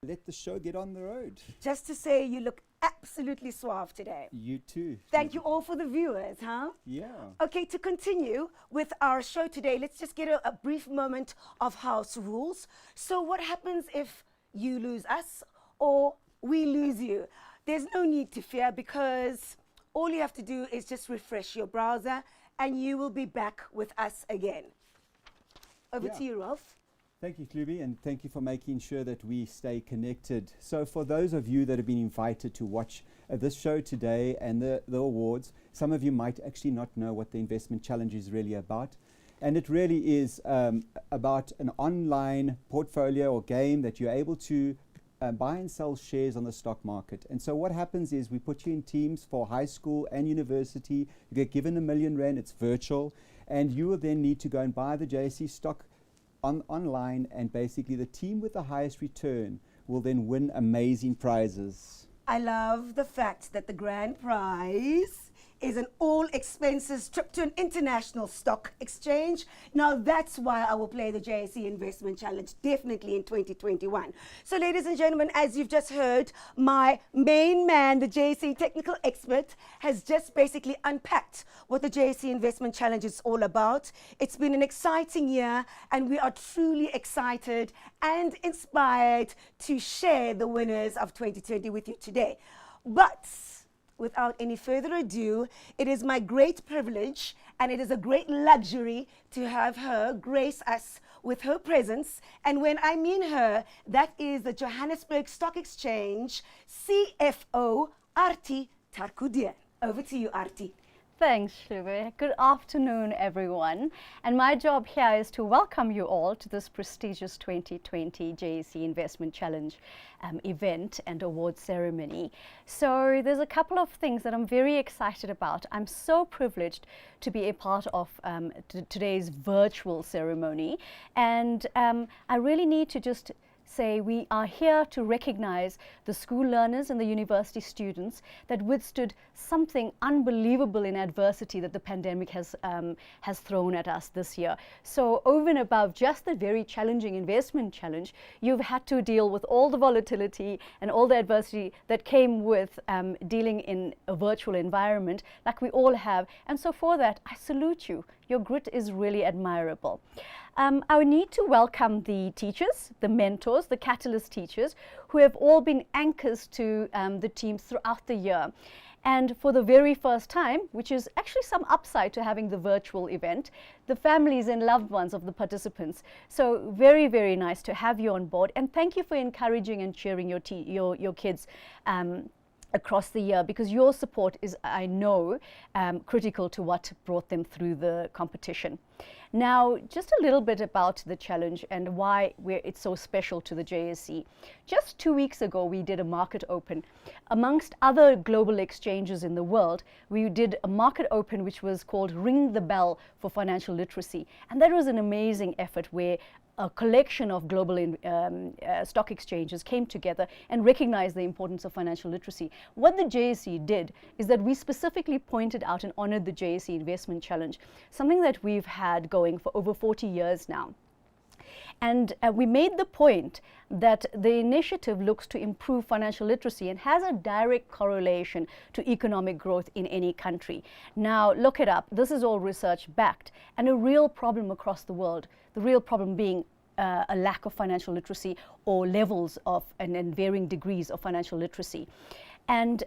let the show get on the road. Just to say, you look absolutely suave today. You too. Thank you all for the viewers, huh? Yeah. Okay, to continue with our show today, let's just get a brief moment of house rules. So what happens if you lose us or we lose you? There's no need to fear, because all you have to do is just refresh your browser and you will be back with us again. Over to you, Rolf. Thank you, Klubi, and thank you for making sure that we stay connected. So for those of you that have been invited to watch this show today and the awards, some of you might actually not know what the Investment Challenge is really about. And it really is about an online portfolio or game that you're able to buy and sell shares on the stock market. And so what happens is we put you in teams for high school and university. You get given R1 million, it's virtual, and you will then need to go and buy the JSE stock online, and basically the team with the highest return will then win amazing prizes. I love the fact that the grand prize is an all-expenses trip to an international stock exchange. Now that's why I will play the JSE Investment Challenge definitely in 2021. So ladies and gentlemen, as you've just heard, my main man, the JSE technical expert, has just basically unpacked what the JSE Investment Challenge is all about. It's been an exciting year, and we are truly excited and inspired to share the winners of 2020 with you today. But without any further ado, it is my great privilege and it is a great luxury to have her grace us with her presence. And when I mean her, that is the Johannesburg Stock Exchange CFO, Artie Tarkudian. Over to you, Artie. Thanks, Shlubi. Good afternoon, everyone. And my job here is to welcome you all to this prestigious 2020 JSE Investment Challenge event and award ceremony. So there's a couple of things that I'm very excited about. I'm so privileged to be a part of today's virtual ceremony. And I really need to just say we are here to recognize the school learners and the university students that withstood something unbelievable in adversity that the pandemic has thrown at us this year. So over and above just the very challenging investment challenge, you've had to deal with all the volatility and all the adversity that came with dealing in a virtual environment like we all have. And so for that, I salute you. Your grit is really admirable. I need to welcome the teachers, the mentors, the catalyst teachers, who have all been anchors to the teams throughout the year. And for the very first time, which is actually some upside to having the virtual event, the families and loved ones of the participants. So very, very nice to have you on board. And thank you for encouraging and cheering your kids across the year, because your support is, I know, critical to what brought them through the competition. Now, just a little bit about the challenge and why it's so special to the JSE. Just 2 weeks ago, we did a market open. Amongst other global exchanges in the world, we did a market open which was called Ring the Bell for Financial Literacy. And that was an amazing effort where a collection of global stock exchanges came together and recognized the importance of financial literacy. What the JSE did is that we specifically pointed out and honored the JSE Investment Challenge, something that we've had going for over 40 years now. And we made the point that the initiative looks to improve financial literacy and has a direct correlation to economic growth in any country. Now, look it up. This is all research backed and a real problem across the world. The real problem being a lack of financial literacy or levels of and varying degrees of financial literacy. And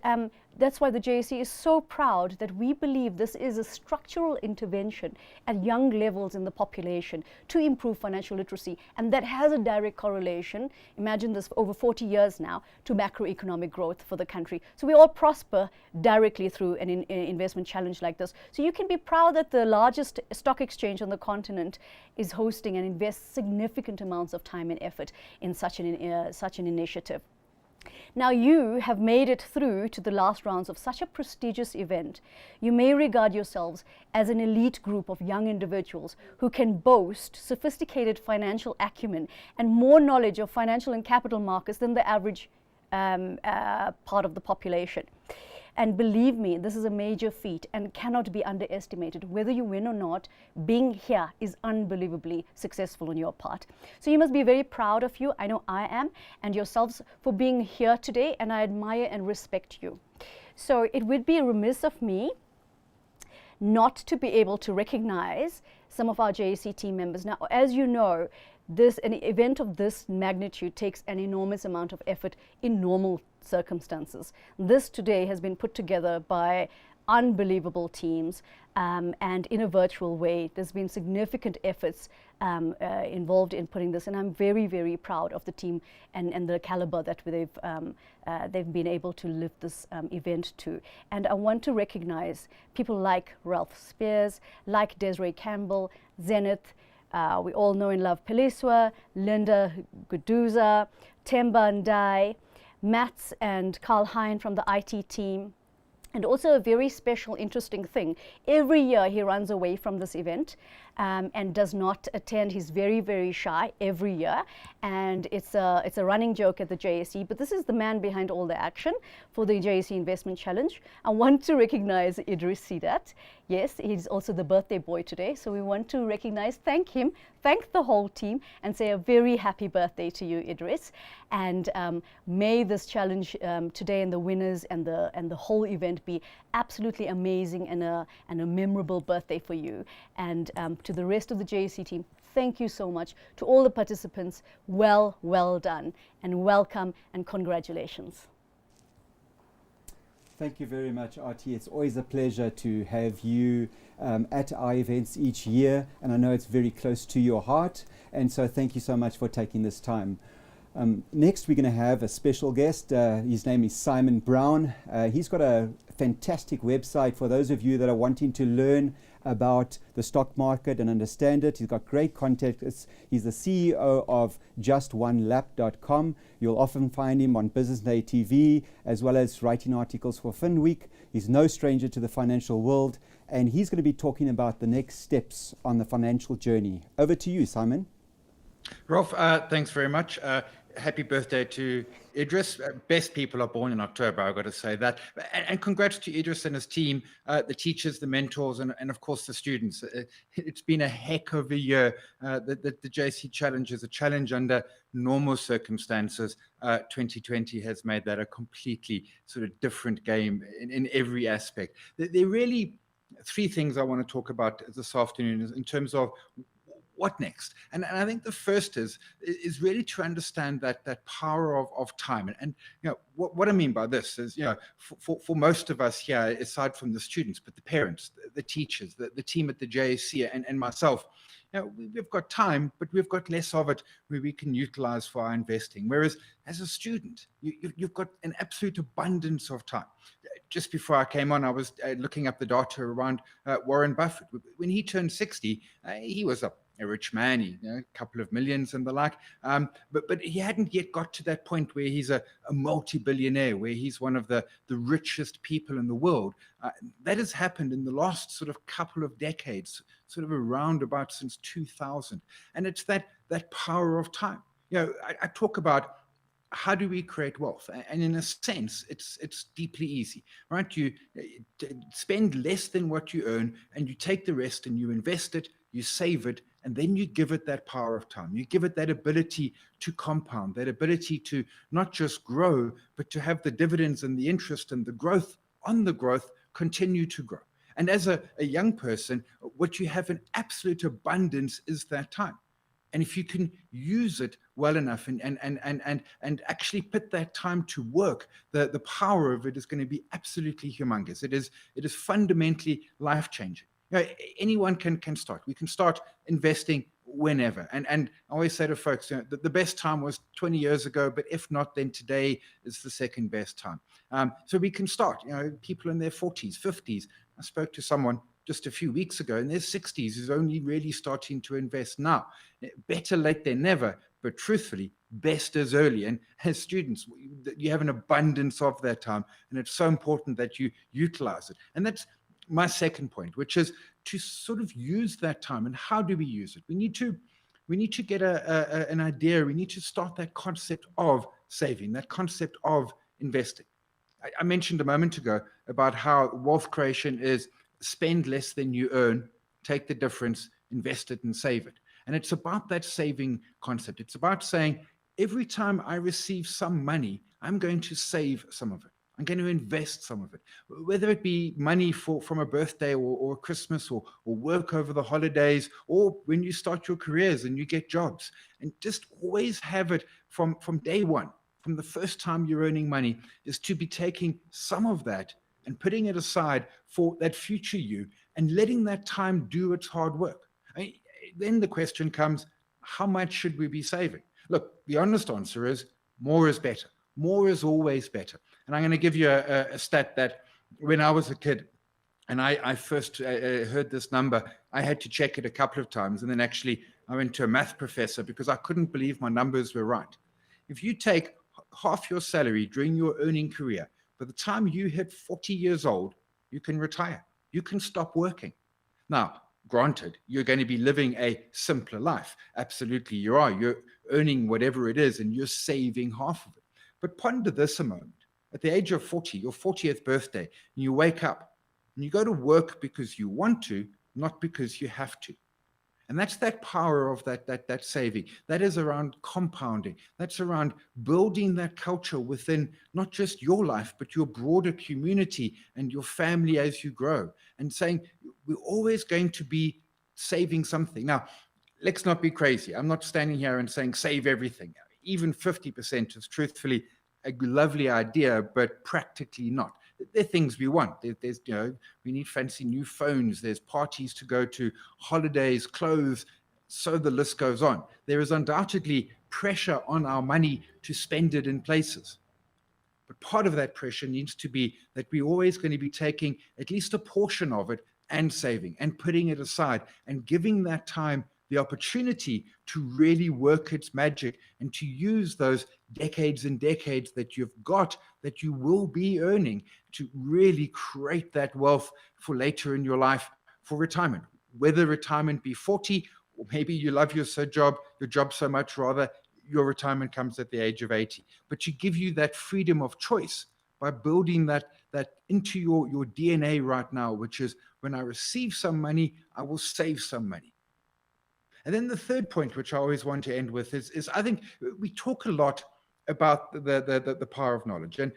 that's why the JSE is so proud that we believe this is a structural intervention at young levels in the population to improve financial literacy. And that has a direct correlation, imagine this for over 40 years now, to macroeconomic growth for the country. So we all prosper directly through an investment challenge like this. So you can be proud that the largest stock exchange on the continent is hosting and invests significant amounts of time and effort in such an initiative. Now you have made it through to the last rounds of such a prestigious event. You may regard yourselves as an elite group of young individuals who can boast sophisticated financial acumen and more knowledge of financial and capital markets than the average part of the population. And believe me, this is a major feat and cannot be underestimated. Whether you win or not, being here is unbelievably successful on your part. So you must be very proud of you. I know I am, and yourselves for being here today, and I admire and respect you. So it would be remiss of me not to be able to recognize some of our JSE team members. Now, as you know, an event of this magnitude takes an enormous amount of effort in normal circumstances. This today has been put together by unbelievable teams, and in a virtual way. There's been significant efforts involved in putting this, and I'm very, very proud of the team and the caliber that they've been able to lift this event to. And I want to recognize people like Ralph Spears, like Desiree Campbell, Zenith, we all know and love Peliswa, Linda Guduza, Temba Ndai, Mats and Carl Hein from the IT team. And also a very special, interesting thing, every year he runs away from this event and does not attend. He's very, very shy every year, and it's a running joke at the JSE, but this is the man behind all the action for the JSE Investment Challenge. I want to recognize Idris Sidat. Yes, he's also the birthday boy today, so we want to recognize, thank him, thank the whole team, and say a very happy birthday to you, Idris. And may this challenge today and the winners and the whole event be absolutely amazing and a memorable birthday for you. And to the rest of the JSE team, thank you so much. To all the participants, well done, and welcome and congratulations. Thank you very much, Artie. It's always a pleasure to have you at our events each year, and I know it's very close to your heart, and so thank you so much for taking this time. Next, we're going to have a special guest. His name is Simon Brown. He's got a fantastic website for those of you that are wanting to learn about the stock market and understand it. He's got great content. He's the CEO of JustOneLap.com. You'll often find him on Business Day TV, as well as writing articles for FinWeek. He's no stranger to the financial world, and he's going to be talking about the next steps on the financial journey. Over to you, Simon. Rolf, thanks very much. Happy birthday to Idris. Best people are born in October, I've got to say that. And congrats to Idris and his team, the teachers, the mentors, and of course the students. It's been a heck of a year. The JSE Challenge is a challenge under normal circumstances. 2020 has made that a completely sort of different game in every aspect. There are really three things I want to talk about this afternoon in terms of what next? And I think the first is really to understand that power of time. And you know what I mean by this is, you know, for most of us here, aside from the students, but the parents, the teachers, the team at the JSE and myself, you know, we've got time, but we've got less of it where we can utilize for our investing. Whereas as a student, you've got an absolute abundance of time. Just before I came on, I was looking up the data around Warren Buffett. When he turned 60, he was a rich man, a couple of millions and the like, but he hadn't yet got to that point where he's a multi-billionaire, where he's one of the richest people in the world. That has happened in the last sort of couple of decades, sort of around about since 2000, and it's that power of time. You know, I talk about how do we create wealth, and in a sense, it's deeply easy, right? You spend less than what you earn, and you take the rest and you invest it, you save it, and then you give it that power of time. You give it that ability to compound, that ability to not just grow, but to have the dividends and the interest and the growth on the growth continue to grow. And as a young person, what you have in absolute abundance is that time. And if you can use it well enough and actually put that time to work, the power of it is going to be absolutely humongous. It is fundamentally life-changing. You know, anyone can start. We can start investing whenever. And I always say to folks, you know, the best time was 20 years ago, but if not, then today is the second best time. So we can start. You know, people in their 40s, 50s. I spoke to someone just a few weeks ago in their 60s who's only really starting to invest now. Better late than never, but truthfully, best as early. And as students, you have an abundance of that time, and it's so important that you utilize it. And that's my second point, which is to sort of use that time. And how do we use it? We need to get an idea. We need to start that concept of saving, that concept of investing. I mentioned a moment ago about how wealth creation is spend less than you earn, take the difference, invest it and save it. And it's about that saving concept. It's about saying, every time I receive some money, I'm going to save some of it. I'm going to invest some of it, whether it be money from a birthday or Christmas or work over the holidays, or when you start your careers and you get jobs. And just always have it from day one, from the first time you're earning money, is to be taking some of that and putting it aside for that future you and letting that time do its hard work. Then the question comes, how much should we be saving? Look, the honest answer is more is better. More is always better. And I'm going to give you a stat that when I was a kid and I first heard this number, I had to check it a couple of times. And then actually I went to a math professor because I couldn't believe my numbers were right. If you take half your salary during your earning career, by the time you hit 40 years old, you can retire. You can stop working. Now, granted, you're going to be living a simpler life. Absolutely, you are. You're earning whatever it is and you're saving half of it. But ponder this a moment. At the age of 40, your 40th birthday, and you wake up and you go to work because you want to, not because you have to. And that's that power of that saving. That is around compounding. That's around building that culture within not just your life, but your broader community and your family as you grow. And saying, we're always going to be saving something. Now, let's not be crazy. I'm not standing here and saying save everything. Even 50% is truthfully a lovely idea, but practically not. There are things we want. There's, we need fancy new phones. There's parties to go to, holidays, clothes, so the list goes on. There is undoubtedly pressure on our money to spend it in places. But part of that pressure needs to be that we're always going to be taking at least a portion of it and saving and putting it aside and giving that time the opportunity to really work its magic and to use those decades and decades that you've got, that you will be earning, to really create that wealth for later in your life, for retirement. Whether retirement be 40, or maybe you love your job so much, rather your retirement comes at the age of 80. But to give you that freedom of choice by building that into your DNA right now, which is, when I receive some money, I will save some money. And then the third point, which I always want to end with, is I think we talk a lot about the power of knowledge. And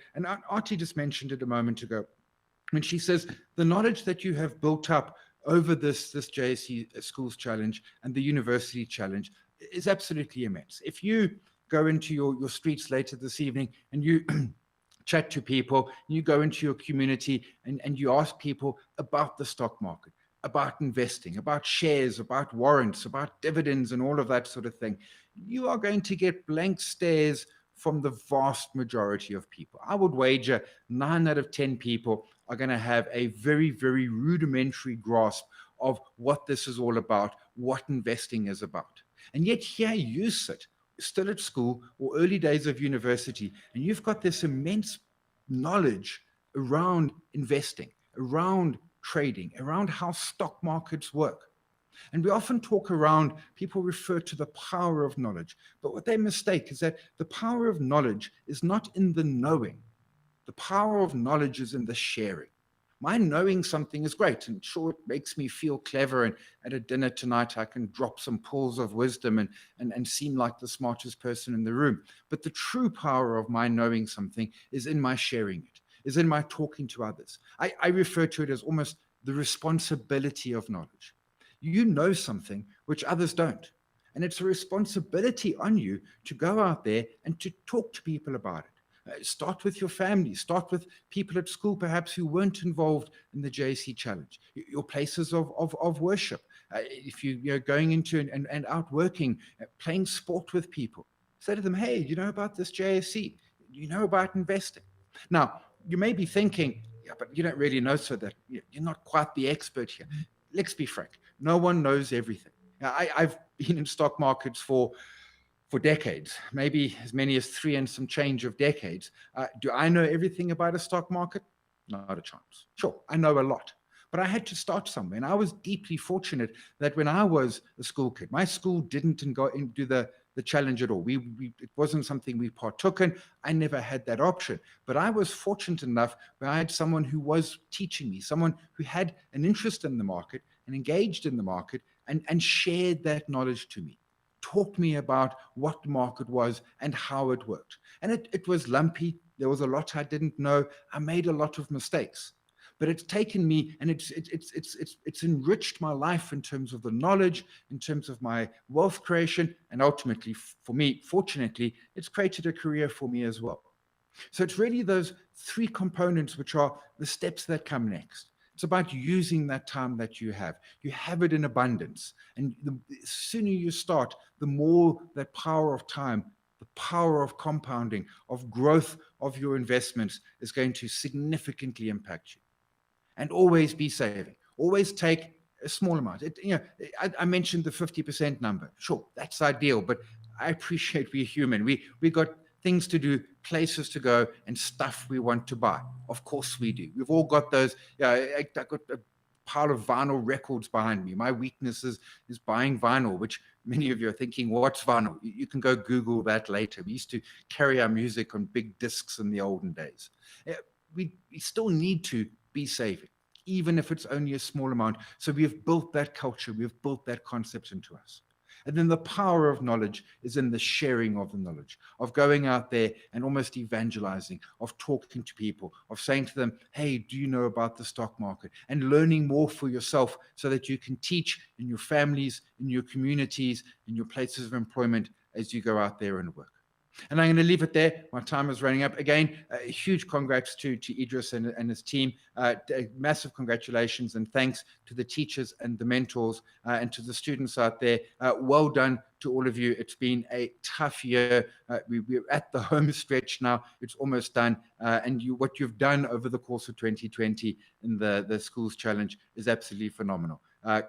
Artie just mentioned it a moment ago when she says the knowledge that you have built up over this JSE Schools Challenge and the University Challenge is absolutely immense. If you go into your streets later this evening and you chat to people, you go into your community and you ask people about the stock market, about investing, about shares, about warrants, about dividends and all of that sort of thing, you are going to get blank stares from the vast majority of people. I would wager 9 out of 10 people are going to have a very, very rudimentary grasp of what this is all about, what investing is about. And yet here you sit, still at school or early days of university, and you've got this immense knowledge around investing, around trading, around how stock markets work. And we often talk around, people refer to the power of knowledge, but what they mistake is that the power of knowledge is not in the knowing. The power of knowledge is in the sharing. My knowing something is great, and sure, it makes me feel clever, and at a dinner tonight I can drop some pearls of wisdom and seem like the smartest person in the room. But the true power of my knowing something is in my sharing it, is in my talking to others. I refer to it as almost the responsibility of knowledge. You know something which others don't. And it's a responsibility on you to go out there and to talk to people about it. Start with your family, start with people at school perhaps who weren't involved in the JSE Challenge, your places of worship. If you're going into and out working, playing sport with people, say to them, hey, you know about this JSE? You know about investing? Now, you may be thinking, yeah, but you don't really know, so that you're not quite the expert here. Let's be frank. No one knows everything. I've been in stock markets for decades, maybe as many as 3 and some change of decades. Do I know everything about a stock market? Not a chance. Sure, I know a lot, but I had to start somewhere. And I was deeply fortunate that when I was a school kid, my school didn't go into the the challenge at all. It wasn't something we partook in. I never had that option. But I was fortunate enough where I had someone who was teaching me, someone who had an interest in the market and engaged in the market and shared that knowledge to me, taught me about what the market was and how it worked. And it was lumpy. There was a lot I didn't know. I made a lot of mistakes. But it's taken me and it's enriched my life in terms of the knowledge, in terms of my wealth creation, and ultimately, for me, fortunately, it's created a career for me as well. So it's really those three components which are the steps that come next. It's about using that time that you have. You have it in abundance. And the sooner you start, the more that power of time, the power of compounding, of growth of your investments is going to significantly impact you. And always be saving. Always take a small amount. I mentioned the 50% number. Sure, that's ideal, but I appreciate we're human. We got things to do, places to go, and stuff we want to buy. Of course we do. We've all got those. I got a pile of vinyl records behind me. My weakness is buying vinyl, which many of you are thinking, what's vinyl? You can go Google that later. We used to carry our music on big discs in the olden days. We still need to be saving, even if it's only a small amount. So we have built that culture. We have built that concept into us. And then the power of knowledge is in the sharing of the knowledge, of going out there and almost evangelizing, of talking to people, of saying to them, hey, do you know about the stock market? And learning more for yourself so that you can teach in your families, in your communities, in your places of employment as you go out there and work. And I'm going to leave it there. My time is running up. Again, huge congrats to Idris and his team. Massive congratulations and thanks to the teachers and the mentors and to the students out there. Well done to all of you. It's been a tough year. We're at the home stretch now. It's almost done. And what you've done over the course of 2020 in the Schools Challenge is absolutely phenomenal.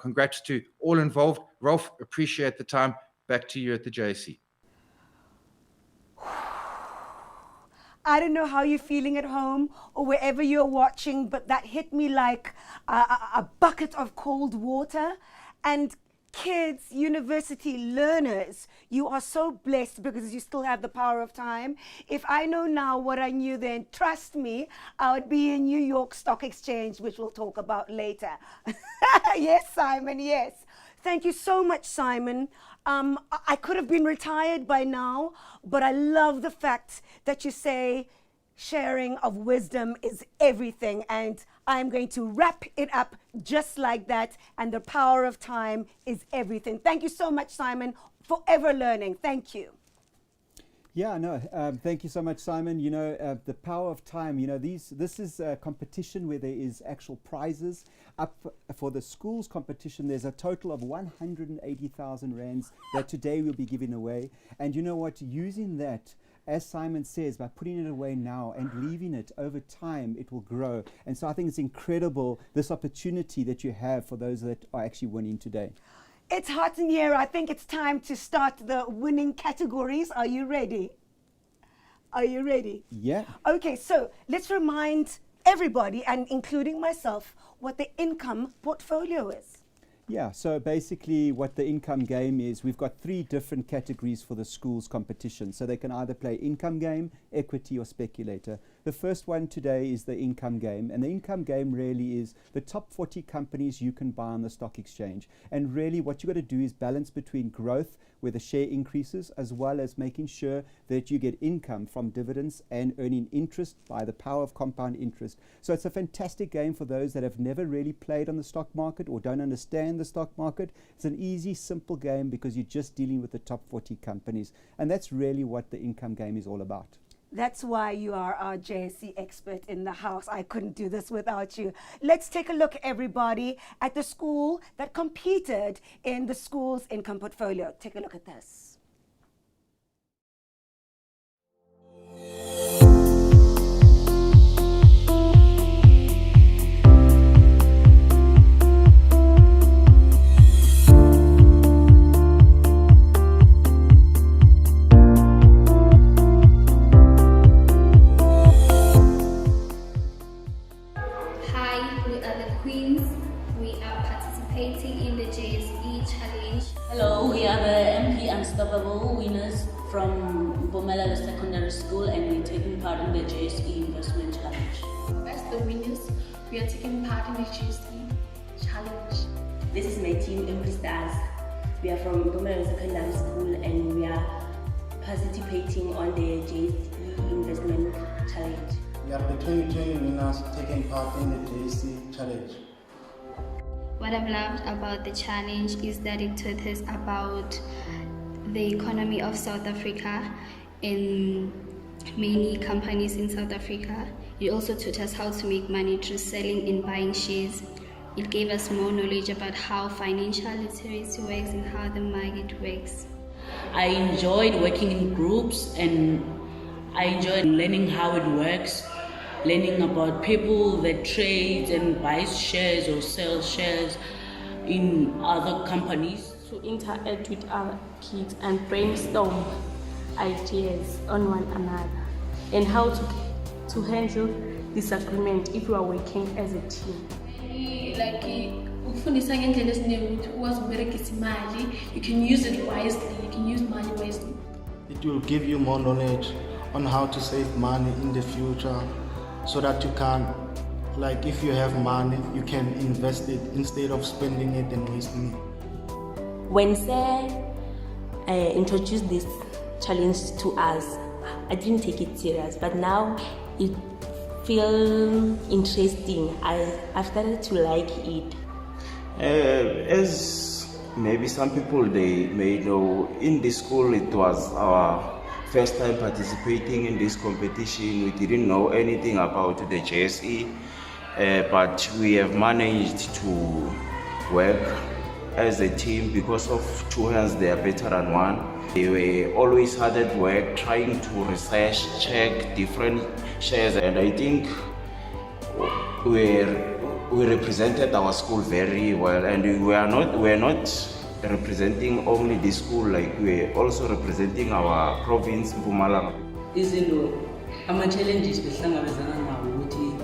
Congrats to all involved. Rolf, appreciate the time. Back to you at the JSE. I don't know how you're feeling at home or wherever you're watching, but that hit me like a bucket of cold water. And kids, university learners, you are so blessed because you still have the power of time. If I know now what I knew then, trust me, I would be in New York Stock Exchange, which we'll talk about later. Yes, Simon, yes. Thank you so much, Simon. I could have been retired by now, but I love the fact that you say sharing of wisdom is everything, and I'm going to wrap it up just like that, and the power of time is everything. Thank you so much, Simon. Forever learning. Thank you. Yeah, no, thank you so much, Simon. You know, the power of time, you know, this is a competition where there is actual prizes. Up for the schools competition, there's a total of 180,000 rands that today we'll be giving away. And you know what, using that, as Simon says, by putting it away now and leaving it over time, it will grow. And so I think it's incredible, this opportunity that you have for those that are actually winning today. It's hot in here. I think it's time to start the winning categories. Are you ready? Are you ready? Yeah. Okay, so let's remind everybody, and including myself, what the income portfolio is. Yeah, so basically what the income game is, we've got 3 different categories for the schools competition. So they can either play income game, equity, or speculator. The first one today is the income game, and the income game really is the top 40 companies you can buy on the stock exchange. And really what you got to do is balance between growth, where the share increases, as well as making sure that you get income from dividends and earning interest by the power of compound interest. So it's a fantastic game for those that have never really played on the stock market or don't understand the stock market. It's an easy, simple game because you're just dealing with the top 40 companies. And that's really what the income game is all about. That's why you are our JSE expert in the house. I couldn't do this without you. Let's take a look, everybody, at the school that competed in the school's income portfolio. Take a look at this. Hello, we are the MP and Stock Mpumalanga Secondary School, and we're taking part in the JSE Investment Challenge. As the winners, we are taking part in the JSE Challenge. This is my team, Emily Stars. We are from Mpumalanga Secondary School and we are participating on the JSE Investment Challenge. We are the 2020 winners taking part in the JSE Challenge. What I've loved about the challenge is that it taught us about the economy of South Africa and many companies in South Africa. It also taught us how to make money through selling and buying shares. It gave us more knowledge about how financial literacy works and how the market works. I enjoyed working in groups and I enjoyed learning how it works, learning about people that trade and buy shares or sell shares in other companies. To interact with our kids and brainstorm ideas on one another and how to handle disagreement if we are working as a team. Like ukufundisa ngendlela esineukuthi ukwazi ukuberegisa imali, you can use it wisely, you can use money wisely. It will give you more knowledge on how to save money in the future so that you can, like if you have money, you can invest it instead of spending it and wasting it. When Sir introduced this challenge to us, I didn't take it serious, but now it feels interesting. I've started to like it. As maybe some people they may know, in this school it was our first time participating in this competition. We didn't know anything about the JSE, but we have managed to work as a team because of two hands they are better than one. They were always hard at work trying to research, check different shares, and I think we represented our school very well, and we're not representing only the school, like we're also representing our province, Mpumalanga. Izinto ama-challenges behlangabezana nawo ukuthi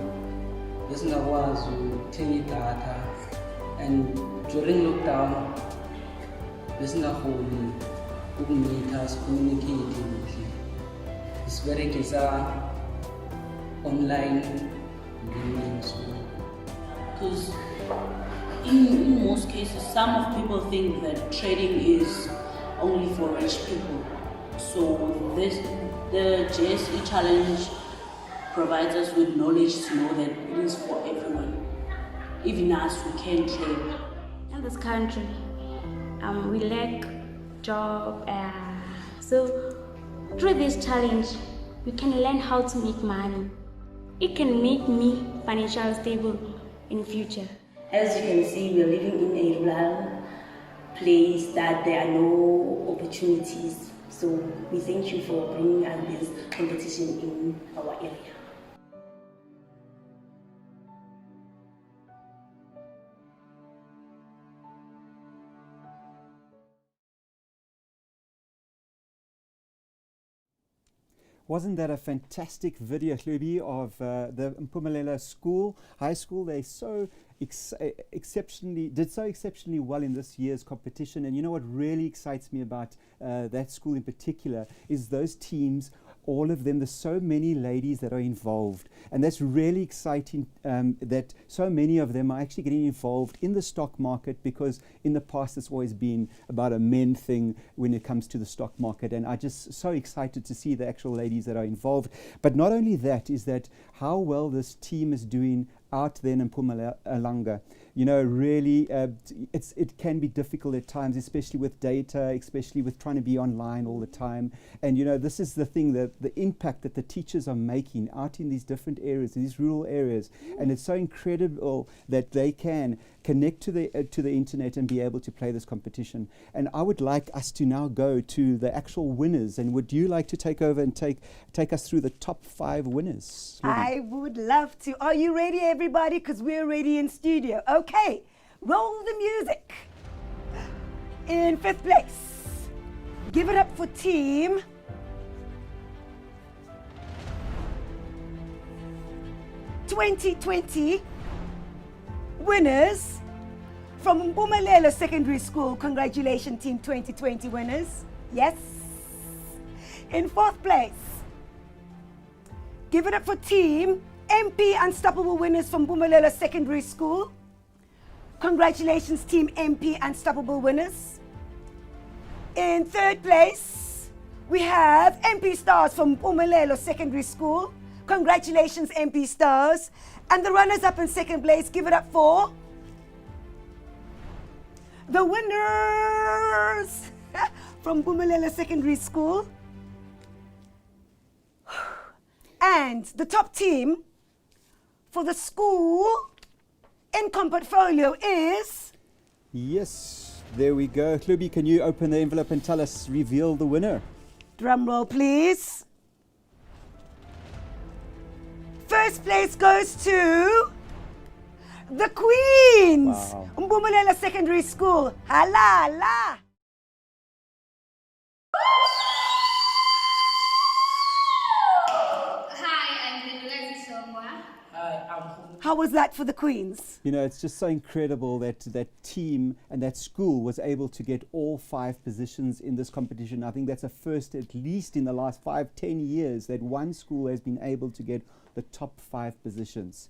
besingakwazi ukuthenga idatha, and during lockdown besingakhoni ukumitha sicommunicate kuhle, siberegisa online meetings. Because in most cases, some of people think that trading is only for rich people. So the JSE challenge provides us with knowledge to know that it is for everyone. Even us, we can trade. In this country, we lack job. So through this challenge, we can learn how to make money. It can make me financially stable in future. As you can see, we're living in a rural place that there are no opportunities. So we thank you for bringing us this competition in our area. Wasn't that a fantastic video, Hlubi, of the Mpumalanga school, high school? They so exceptionally well in this year's competition. And you know what really excites me about that school in particular is those teams, all of them, there's so many ladies that are involved. And that's really exciting that so many of them are actually getting involved in the stock market, because in the past it's always been about a men thing when it comes to the stock market. And I'm just so excited to see the actual ladies that are involved. But not only that, is that how well this team is doing out there in Mpumalanga. You know, really, it can be difficult at times, especially with data, especially with trying to be online all the time. And, you know, this is the thing, that the impact that the teachers are making out in these different areas, these rural areas. And it's so incredible that they can connect to the internet and be able to play this competition. And I would like us to now go to the actual winners. And would you like to take over and take us through the top 5 winners? I would love to. Are you ready, everybody? Because we're ready in studio. Okay, roll the music. In 5th place, give it up for team (2020) winners from Mpumalanga Secondary School. Congratulations, team 2020 winners. Yes. In fourth place, give it up for team MP Unstoppable winners from Mpumalelo Secondary School. Congratulations, team MP Unstoppable winners. In third place, we have MP Stars from Mpumalelo Secondary School. Congratulations, MP Stars. And the runners-up in second place, give it up for the winners from Mpumalelo Secondary School. And the top team for the school income portfolio is... Yes, there we go. Klubi, can you open the envelope and tell us, reveal the winner? Drum roll, please. First place goes to the Queens. Wow. Mpumalelo Secondary School. Halala. How was that for the Queens? You know, it's just so incredible that that team and that school was able to get all 5 positions in this competition. I think that's a first, at least in the last 5-10 years, that one school has been able to get the top 5 positions.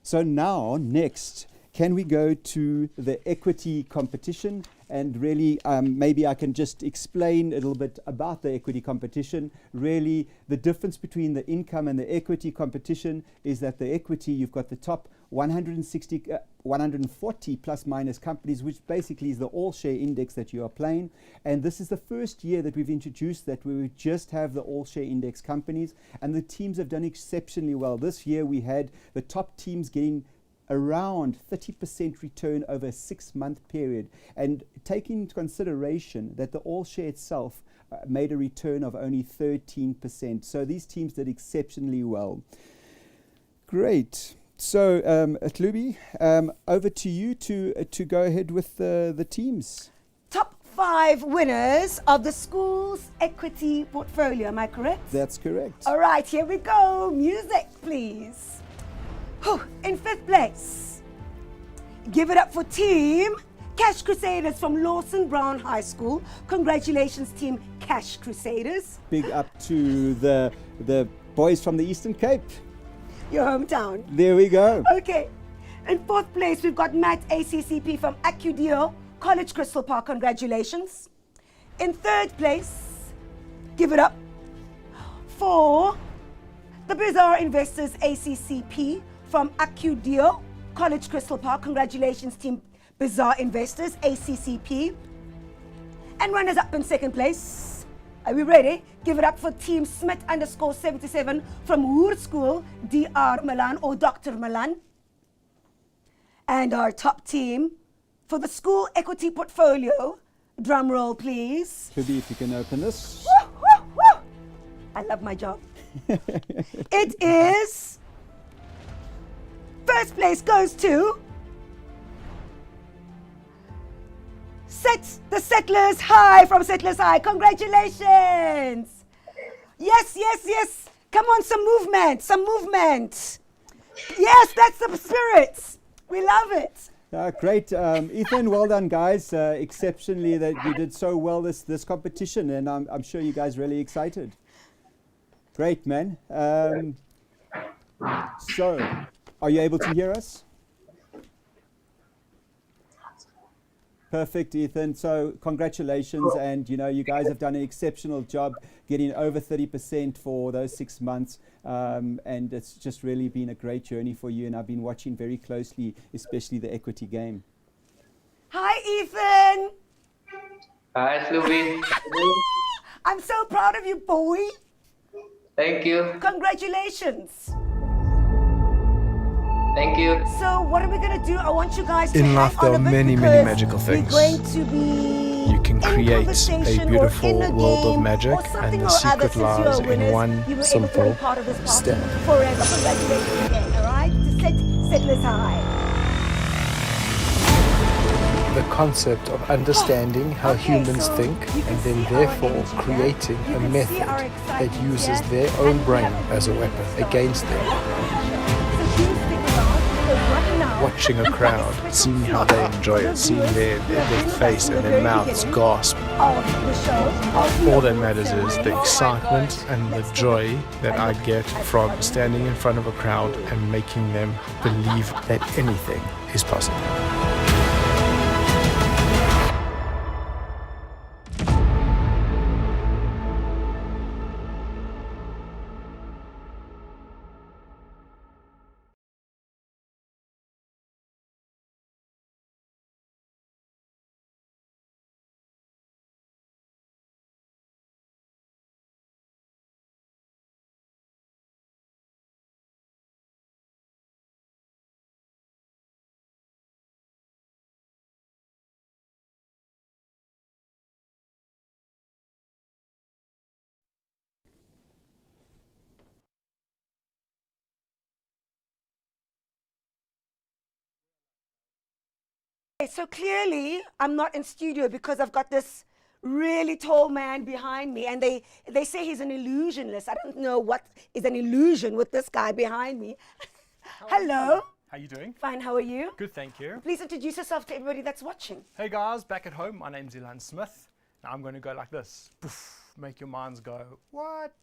So now, next, can we go to the equity competition? And really, maybe I can just explain a little bit about the equity competition. Really, the difference between the income and the equity competition is that the equity, you've got the top 140 plus minus companies, which basically is the all-share index that you are playing. And this is the first year that we've introduced that we would just have the all-share index companies. And the teams have done exceptionally well. This year we had the top teams getting around 30% return over a 6-month period, and taking into consideration that the all share itself made a return of only 13%. So these teams did exceptionally well. Great. So Klubi, over to you to go ahead with the teams. Top 5 winners of the school's equity portfolio, am I correct? That's correct. All right, here we go. Music, please. In 5th place, give it up for team Cash Crusaders from Lawson Brown High School. Congratulations, team Cash Crusaders. Big up to the boys from the Eastern Cape. Your hometown. There we go. Okay. In 4th place, we've got Matt ACCP from Acudio College Crystal Park. Congratulations. In 3rd place, give it up for the Bizarre Investors ACCP from Acudio College Crystal Park. Congratulations, team Bizarre Investors ACCP. And runners up in 2nd place. Are we ready? Give it up for team Smith _77 from Hoer School, DR Milan or Dr. Milan. And our top team for the school equity portfolio. Drum roll, please. Klubi, if you can open this. Woo, woo, woo. I love my job. It is... First place goes to the Settlers High from Settlers High. Congratulations. Yes, yes, yes. Come on, some movement, some movement. Yes, that's the spirit. We love it. Great. Ethan, well done, guys. Exceptionally that you did so well this competition, and I'm sure you guys really excited. Great, man. So, are you able to hear us? Perfect, Ethan. So congratulations, and you guys have done an exceptional job getting over 30% for those 6 months, and it's just really been a great journey for you, and I've been watching very closely, especially the equity game. Hi, Ethan. Hi, Klubi. I'm so proud of you, boy. Thank you. Congratulations. Thank you. So what are we going to do? I want you guys to in life there are many magical things. We're going to be you can create a beautiful world of magic, and the secret lies in one simple step. Forever. Congratulations again, all right? To Settlers High. The concept of understanding how humans think, and then therefore creating a method that uses their own brain as a weapon against them. What now? watching a crowd, seeing how they enjoy it, seeing their face and their mouths gasp. Of the show. All that matters is the excitement and the joy that I get from standing in front of a crowd and making them believe that anything is possible. So clearly, I'm not in studio because I've got this really tall man behind me, and they say he's an illusionist. I don't know what is an illusion with this guy behind me. Hello. How you doing? Fine, how are you? Good, thank you. Please introduce yourself to everybody that's watching. Hey guys, back at home, my name's Illusionist Smith. Now I'm going to go like this. Poof, make your minds go, what?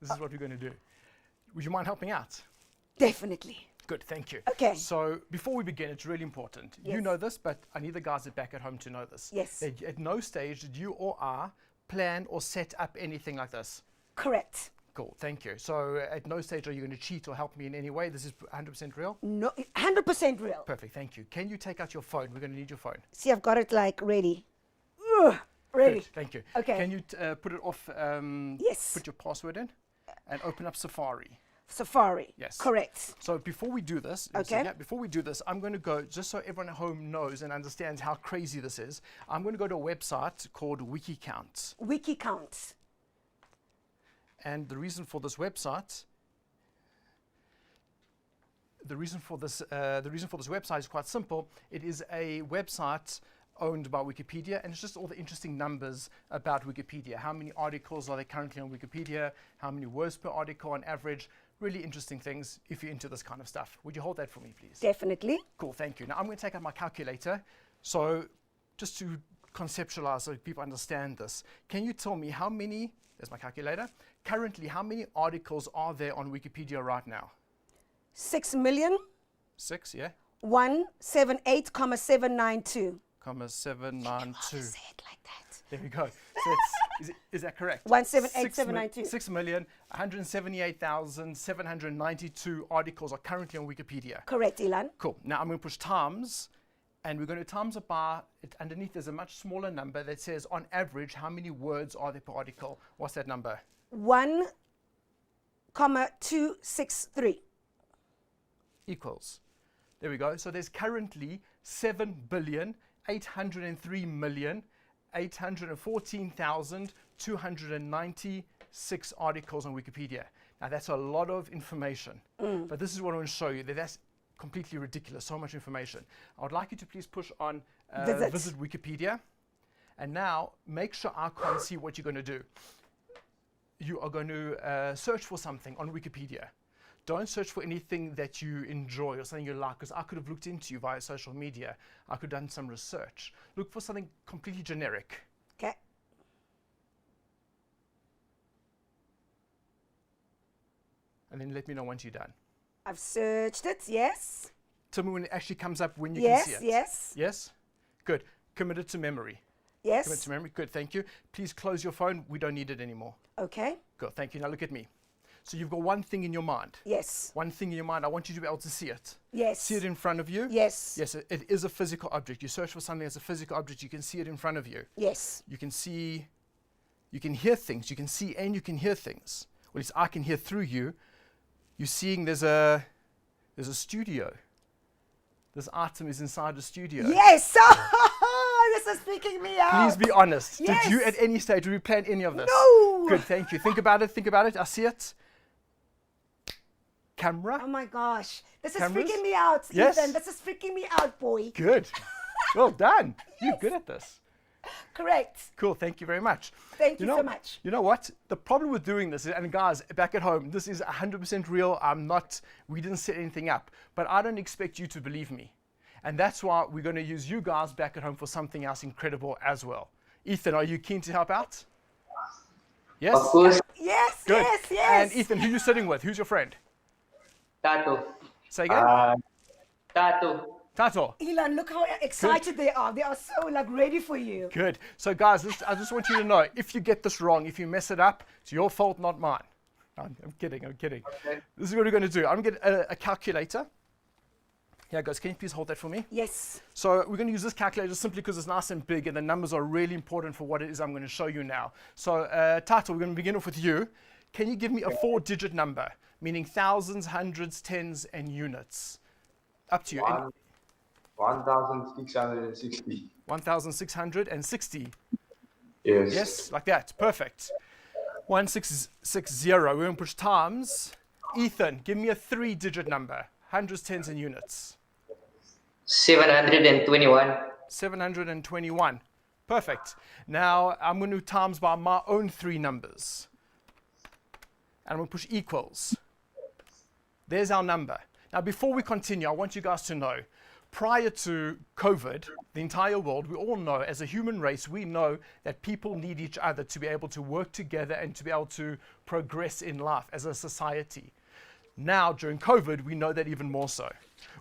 This is what we're going to do. Would you mind helping out? Definitely. Good, thank you. Okay. So before we begin, it's really important. Yes. You know this, but I need the guys back at home to know this. Yes. At no stage did you or I plan or set up anything like this. Correct. Cool, thank you. So at no stage are you going to cheat or help me in any way? This is 100% real? No, 100% real. Perfect, thank you. Can you take out your phone? We're going to need your phone. See, I've got it like ready. Ugh, ready. Good, thank you. Okay. Can you put it off? Yes. Put your password in and open up Safari. Safari. Yes. Correct. So before we do this, before we do this, I'm going to go, just so everyone at home knows and understands how crazy this is, I'm going to go to a website called WikiCount. WikiCount. And the reason for this website, the reason for this website is quite simple. It is a website owned by Wikipedia, and it's just all the interesting numbers about Wikipedia. How many articles are there currently on Wikipedia? How many words per article on average? Really interesting things if you're into this kind of stuff. Would you hold that for me, please? Definitely. Cool, thank you. Now I'm going to take out my calculator. So just to conceptualize so people understand this, can you tell me how many, there's my calculator, currently how many articles are there on Wikipedia right now? 6 million. 6, yeah? 178,792. 792. Say it like that. There we go. So is that correct? 178,792. 6,178,792 articles are currently on Wikipedia. Correct, Ilan. Cool. Now I'm going to push times, and we're going to times it by, underneath there's a much smaller number that says on average how many words are there per article. What's that number? 1,263. Equals. There we go. So there's currently 7,803,814,296 articles on Wikipedia. Now that's a lot of information, but this is what I want to show you. That's completely ridiculous, so much information. I would like you to please push on visit Wikipedia, and now make sure I can't see what you're going to do. You are going to search for something on Wikipedia. Don't search for anything that you enjoy or something you like, because I could have looked into you via social media. I could have done some research. Look for something completely generic. Okay. And then let me know once you're done. I've searched it, yes. Tell me when it actually comes up, when you can see it. Yes, yes. Yes? Good. Committed to memory. Yes. Committed to memory. Good, thank you. Please close your phone. We don't need it anymore. Okay. Good, thank you. Now look at me. So you've got one thing in your mind. Yes. One thing in your mind. I want you to be able to see it. Yes. See it in front of you? Yes. Yes, it is a physical object. You search for something that's a physical object, you can see it in front of you. Yes. You can see, you can hear things. You can see and you can hear things. Well, at least I can hear through you. You're seeing there's a studio. This item is inside a studio. Yes. This is freaking me out. Please be honest. Yes. Did you at any stage, did we plan any of this? No. Good, thank you. Think about it. Think about it. I see it. Camera. Oh my gosh. This Cameras? is freaking me out, Yes. Ethan. This is freaking me out, boy. Good. Well done. Yes. You're good at this. Correct. Cool, thank you very much. Thank you so much. You know what? The problem with doing this, and guys, back at home, this is 100% real. We didn't set anything up, but I don't expect you to believe me. And that's why we're going to use you guys back at home for something else incredible as well. Ethan, are you keen to help out? Yes? Of course. Yes, Good. yes. And Ethan, who are you sitting with? Who's your friend? Tato. Say again? Tato. Elon, look how excited they are. They are so ready for you. Good. So guys, I just want you to know, if you get this wrong, if you mess it up, it's your fault, not mine. I'm kidding. Okay. This is what we're going to do. I'm going to get a calculator. Here, guys, can you please hold that for me? Yes. So we're going to use this calculator simply because it's nice and big and the numbers are really important for what it is I'm going to show you now. So Tato, we're going to begin off with you. Can you give me a 4-digit number, meaning thousands, hundreds, tens, and units? Up to you. 1,660. 1,660. Yes. Yes, like that. Perfect. 1660. We're going to push times. Ethan, give me a 3-digit number. Hundreds, tens, and units. 721. 721. Perfect. Now I'm going to times by my own 3 numbers. And I'm going to push equals. There's our number. Now before we continue, I want you guys to know, prior to COVID, the entire world, we all know, as a human race, we know that people need each other to be able to work together and to be able to progress in life as a society. Now, during COVID, we know that even more so.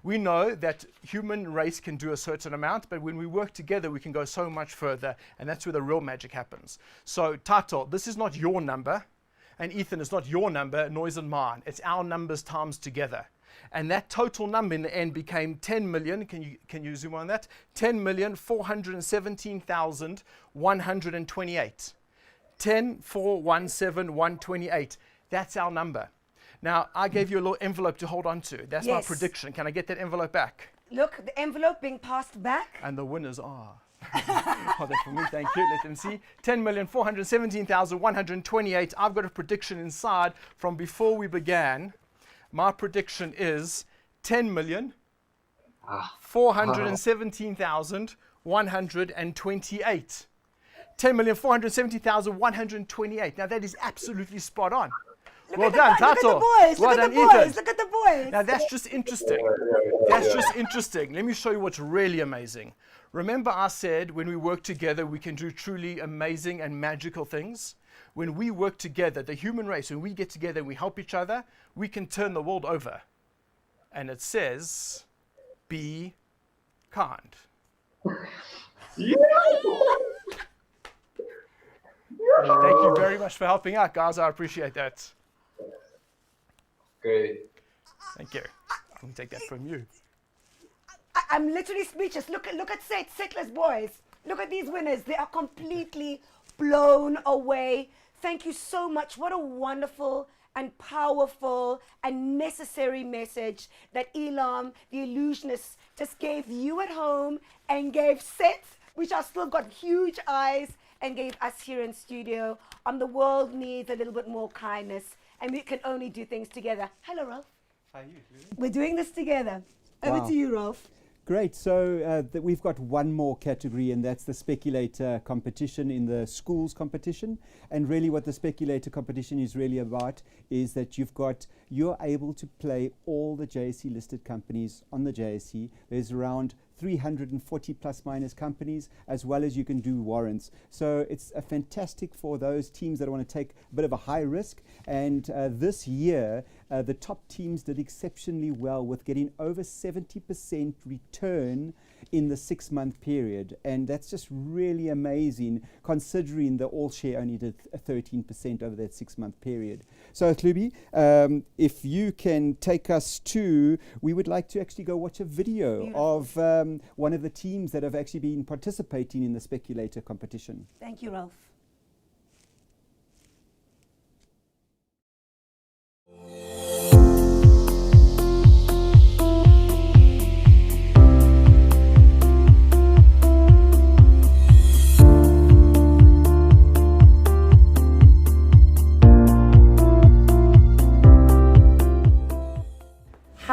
We know that human race can do a certain amount, but when we work together, we can go so much further, and that's where the real magic happens. So, Tato, this is not your number, and Ethan, it's not your number, nor is it mine. It's our numbers times together. And that total number in the end became 10 million. Can you zoom on that? 10,417,128. 10,417,128. That's our number. Now, I gave you a little envelope to hold on to. That's my prediction. Can I get that envelope back? Look, the envelope being passed back. And the winners are... Oh, that's for me, thank you. Let them see. 10,417,128. I've got a prediction inside from before we began. My prediction is 10,417,128. 10,417,128. Now that is absolutely spot on. Well done, Tato. Well done, Ethan. Look at the boys. Now that's just interesting. That's just interesting. Let me show you what's really amazing. Remember I said when we work together, we can do truly amazing and magical things? When we work together, the human race, when we get together and we help each other, we can turn the world over. And it says, be kind. Thank you very much for helping out, guys. I appreciate that. Great. Thank you. I'm going to take that from you. I'm literally speechless. Look at Settler's boys. Look at these winners. They are completely blown away. Thank you so much. What a wonderful and powerful and necessary message that Elam, the Illusionist, just gave you at home and gave Seth, which are still got huge eyes, and gave us here in studio. The world needs a little bit more kindness, and we can only do things together. Hello, Rolf. How are you? We're doing this together. Over to you, Rolf. Great. So we've got one more category, and that's the Speculator competition in the schools competition. And really what the Speculator competition is really about is that you're able to play all the JSE listed companies on the JSE. There's around 340 plus minus companies, as well as you can do warrants. So it's fantastic for those teams that want to take a bit of a high risk. And this year, the top teams did exceptionally well with getting over 70% return in the 6-month period. And that's just really amazing, considering the all share only did 13% over that 6-month period. So Klubi, if you can take us to, we would like to actually go watch a video of one of the teams that have actually been participating in the Speculator competition. Thank you, Rolf.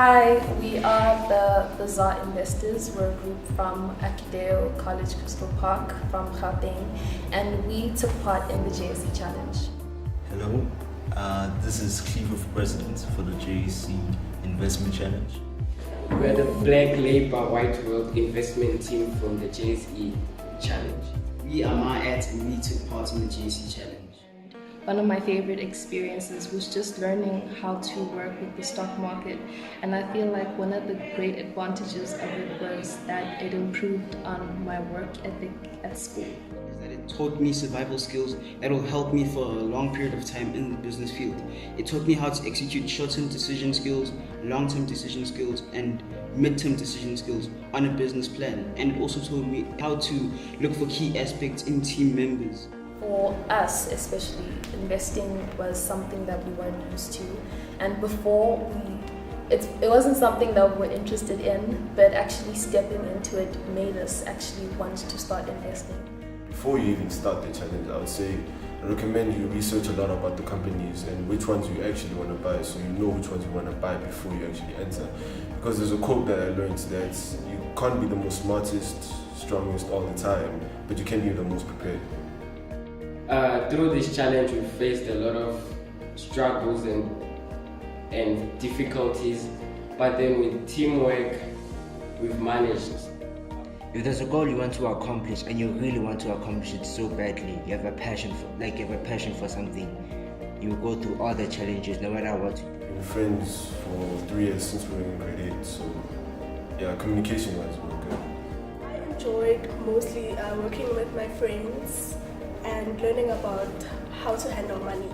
Hi, we are the Bazaar Investors. We're a group from Akideo College Crystal Park from Gauteng, and we took part in the JSE Challenge. Hello, this is Chief of President for the JSE Investment Challenge. We are the Black Labor White World Investment Team from the JSE Challenge. We are Ma'at and we took part in the JSE Challenge. One of my favorite experiences was just learning how to work with the stock market, and I feel like one of the great advantages of it was that it improved on my work ethic at school. It taught me survival skills that will help me for a long period of time in the business field. It taught me how to execute short-term decision skills, long-term decision skills, and mid-term decision skills on a business plan. And it also taught me how to look for key aspects in team members. For us especially, investing was something that we weren't used to, and before it wasn't something that we were interested in, but actually stepping into it made us actually want to start investing. Before you even start the challenge, I would say I recommend you research a lot about the companies and which ones you actually want to buy, so you know which ones you want to buy before you actually enter. Because there's a quote that I learned that you can't be the most smartest, strongest all the time, but you can be the most prepared. Through this challenge, we faced a lot of struggles and difficulties, but then with teamwork, we've managed. If there's a goal you want to accomplish and you really want to accomplish it so badly, you have a passion for something, you go through all the challenges no matter what. We've been friends for 3 years since we were in grade 8, so yeah, communication wise we're good. I enjoyed mostly working with my friends and learning about how to handle money.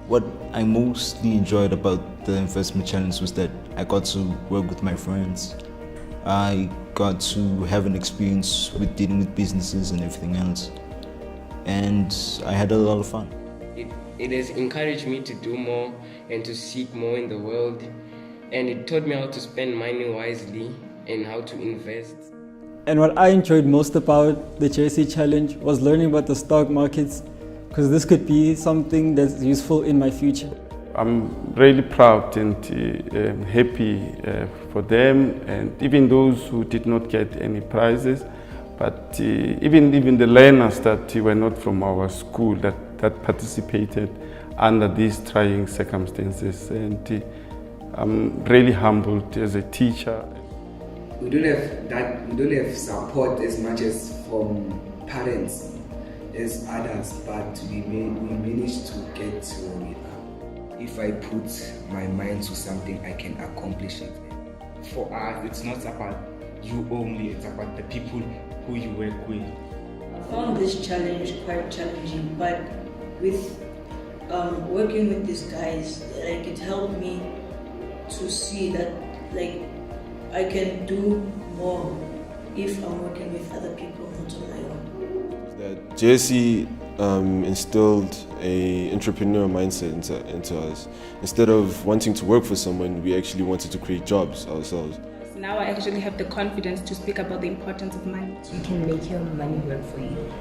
What I mostly enjoyed about the investment challenge was that I got to work with my friends. I got to have an experience with dealing with businesses and everything else. And I had a lot of fun. It has encouraged me to do more and to seek more in the world. And it taught me how to spend money wisely and how to invest. And what I enjoyed most about the JSE Challenge was learning about the stock markets, because this could be something that's useful in my future. I'm really proud and happy for them, and even those who did not get any prizes, but even the learners that were not from our school that participated under these trying circumstances. And I'm really humbled as a teacher. We don't have support as much as from parents as others, but we managed to get to where we are. If I put my mind to something, I can accomplish it. For us, it's not about you only, it's about the people who you work with. I found this challenge quite challenging, but with working with these guys, it helped me to see that I can do more if I'm working with other people, not on my own. That JSE instilled an entrepreneurial mindset into us. Instead of wanting to work for someone, we actually wanted to create jobs ourselves. Now I actually have the confidence to speak about the importance of money. You can make your money work for you.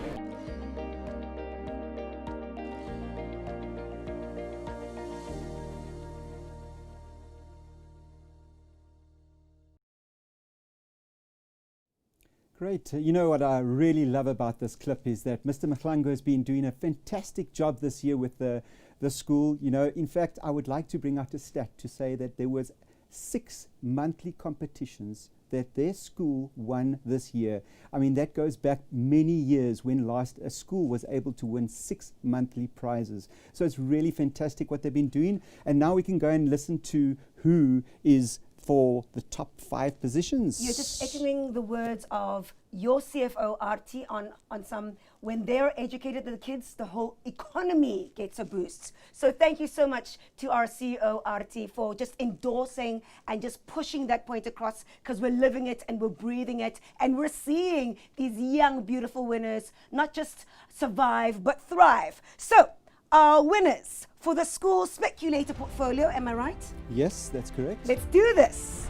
Great. You know what I really love about this clip is that Mr. Mhlango has been doing a fantastic job this year with the school. You know, in fact, I would like to bring out a stat to say that there was 6 monthly competitions that their school won this year. I mean, that goes back many years when last a school was able to win 6 monthly prizes. So it's really fantastic what they've been doing. And now we can go and listen to who is for the top 5 positions. You're just echoing the words of your CFO, RT, on some, when they're educated, the kids, the whole economy gets a boost. So thank you so much to our CEO, RT, for just endorsing and just pushing that point across, because we're living it and we're breathing it, and we're seeing these young, beautiful winners not just survive, but thrive. So, our winners for the school Speculator portfolio, am I right? Yes, that's correct. Let's do this.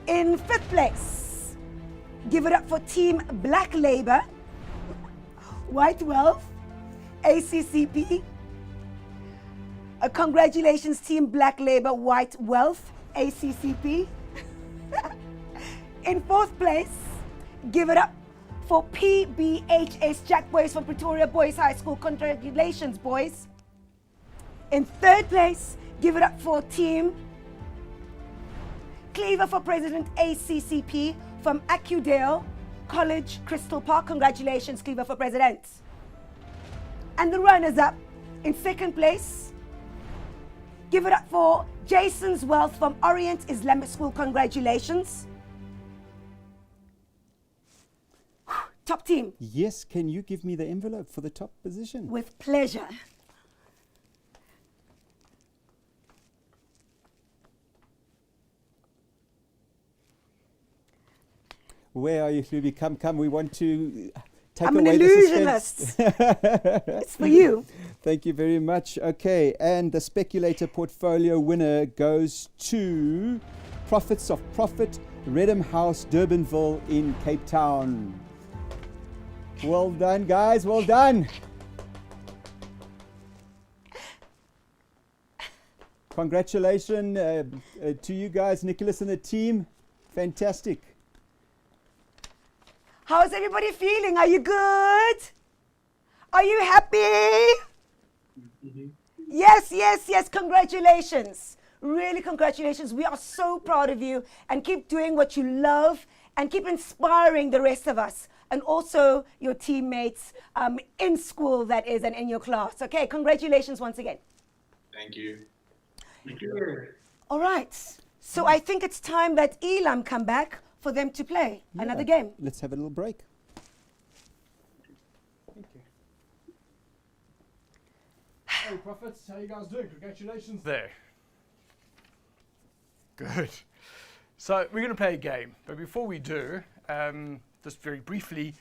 In 5th place, give it up for Team Black Labor, White Wealth, ACCP. Congratulations, Team Black Labor White Wealth, ACCP. In fourth place, give it up for PBHS Jack Boys from Pretoria Boys High School. Congratulations, boys. In third place, give it up for Team Cleaver for President ACCP from Acudale College, Crystal Park. Congratulations, Cleaver for President. And the runners-up in second place, give it up for Jason's Wealth from Orient Islamic School. Congratulations. Top team. Yes, can you give me the envelope for the top position? With pleasure. Where are you, Hlubi? Come, we want to take I'm away an the illusionist. suspense. It's for you. Thank you very much. Okay, and the Speculator portfolio winner goes to Profits of Profit, Redham House, Durbanville in Cape Town. Well done, guys, well done. Congratulations to you guys, Nicholas and the team. Fantastic. How's everybody feeling? Are you good? Are you happy? Yes. Congratulations. Really, congratulations. We are so proud of you, and keep doing what you love and keep inspiring the rest of us and also your teammates in school, that is, and in your class. Okay, congratulations once again. Thank you. Thank you. All right. So I think it's time that Elam come back for them to play another game. Let's have a little break. Thank you. Hey, Prophets, how you guys doing? Congratulations there. Good. So we're going to play a game, but before we do, just very briefly,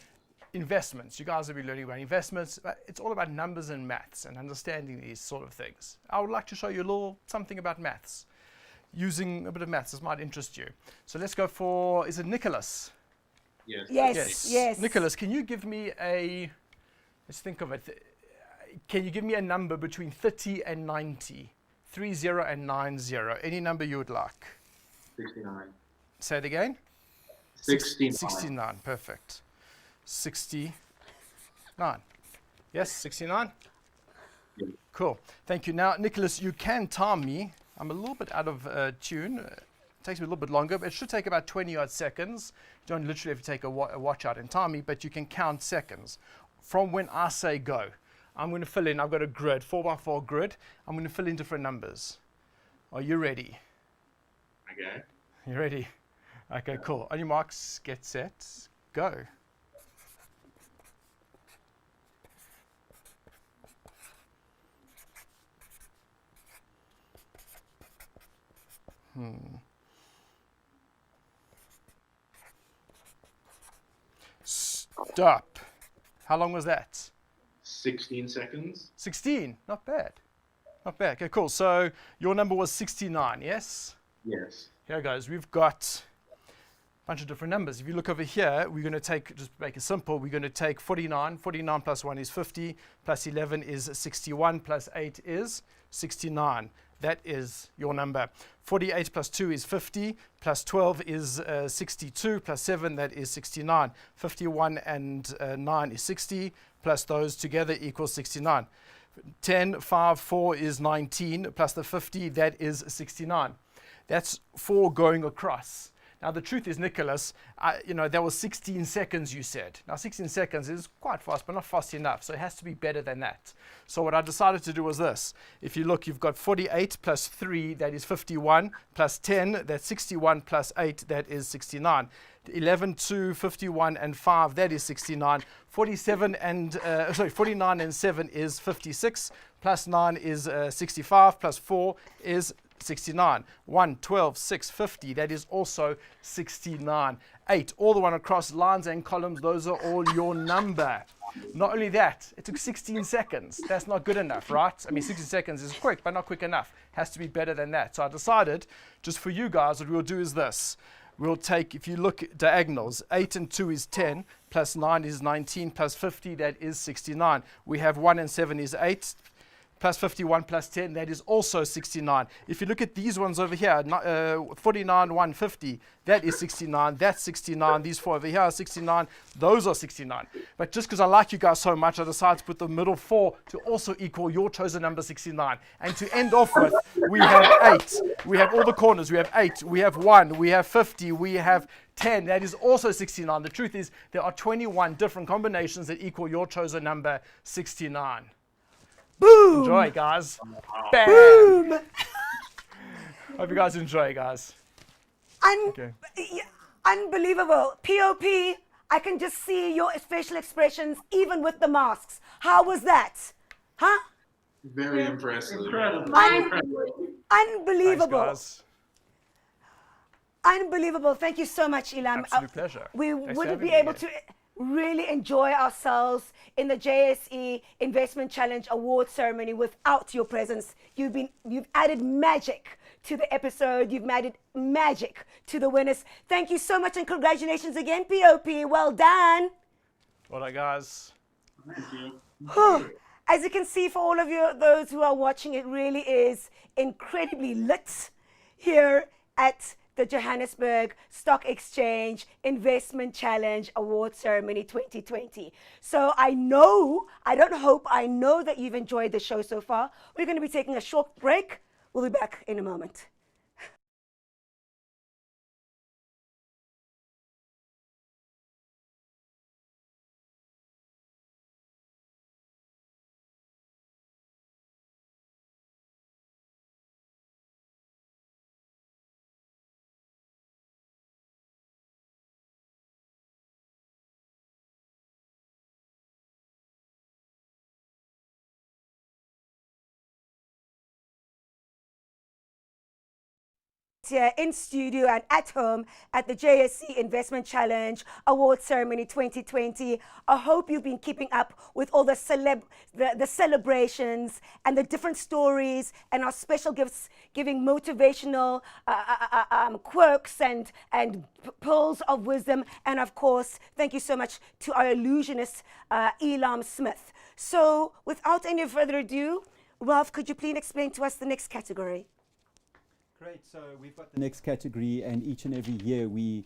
investments. You guys have been learning about investments. It's all about numbers and maths and understanding these sort of things. I would like to show you a little something about maths. Using a bit of maths, this might interest you. So let's go for, is it Nicholas? Yes. Nicholas, can you give me let's think of it. Can you give me a number between 30 and 90? 30 and 90. Any number you would like. 69. Say it again. 69. 69, perfect. 69. Yes, 69? Yeah. Cool, thank you. Now, Nicholas, you can time me. I'm a little bit out of tune. It takes me a little bit longer, but it should take about 20 odd seconds. You don't literally have to take a watch out and time me, but you can count seconds. From when I say go, I'm going to fill in, I've got a grid, 4x4 grid. I'm going to fill in different numbers. Are you ready? Okay. You ready? Okay, cool. On your marks, get set, go. Stop. How long was that? 16 seconds. 16, not bad. Not bad. Okay, cool. So your number was 69, yes? Yes. Here goes. We've got a bunch of different numbers. If you look over here, we're going to take, just make it simple, we're going to take 49. 49 plus 1 is 50, plus 11 is 61, plus 8 is 69. That is your number. 48 plus 2 is 50, plus 12 is 62, plus 7, that is 69. 51 and 9 is 60, plus those together equals 69. 10, 5, 4 is 19, plus the 50, that is 69. That's 4 going across. Now, the truth is, Nicholas, that was 16 seconds you said. Now, 16 seconds is quite fast, but not fast enough, so it has to be better than that. So what I decided to do was this. If you look, you've got 48 plus 3, that is 51, plus 10, that's 61, plus 8, that is 69. 11, 2, 51, and 5, that is 69. 49 and 7 is 56, plus 9 is 65, plus 4 is 69. 1, 12, 6, 50, that is also 69. 8, all the one across lines and columns, those are all your number. Not only that, it took 16 seconds. That's not good enough, right? I mean, 16 seconds is quick, but not quick enough. Has to be better than that. So I decided, just for you guys, what we'll do is this. We'll take, if you look at diagonals, 8 and 2 is 10, plus 9 is 19, plus 50, that is 69. We have 1 and 7 is 8. plus 51 plus 10, that is also 69. If you look at these ones over here, 49, 150, that is 69, that's 69, these four over here are 69, those are 69. But just because I like you guys so much, I decided to put the middle four to also equal your chosen number 69. And to end off with, we have 8. We have all the corners, we have 8, we have 1, we have 50, we have 10, that is also 69. The truth is there are 21 different combinations that equal your chosen number 69. Boom! Enjoy, guys. Bam! Boom! Hope you guys enjoy, guys. Unbelievable. POP, I can just see your facial expressions even with the masks. How was that? Huh? Very impressive. Unbelievable. Thanks, guys. Unbelievable. Thank you so much, Ilam. Absolute pleasure. We Thanks wouldn't for be having able me to really enjoy ourselves in the JSE Investment Challenge Award ceremony without your presence. You've added magic to the episode. You've added magic to the winners. Thank you so much and congratulations again, POP. Well done. Well done, guys. Thank you. As you can see, for all of you, those who are watching, it really is incredibly lit here at the Johannesburg Stock Exchange Investment Challenge Award Ceremony 2020. So I know that you've enjoyed the show so far. We're going to be taking a short break. We'll be back in a moment. Here in studio and at home at the JSE Investment Challenge Award Ceremony 2020. I hope you've been keeping up with all the celebrations and the different stories and our special gifts, giving motivational quirks and pearls of wisdom. And of course, thank you so much to our illusionist, Elam Smith. So without any further ado, Ralph, could you please explain to us the next category? Great, so we've got the next category, and each and every year we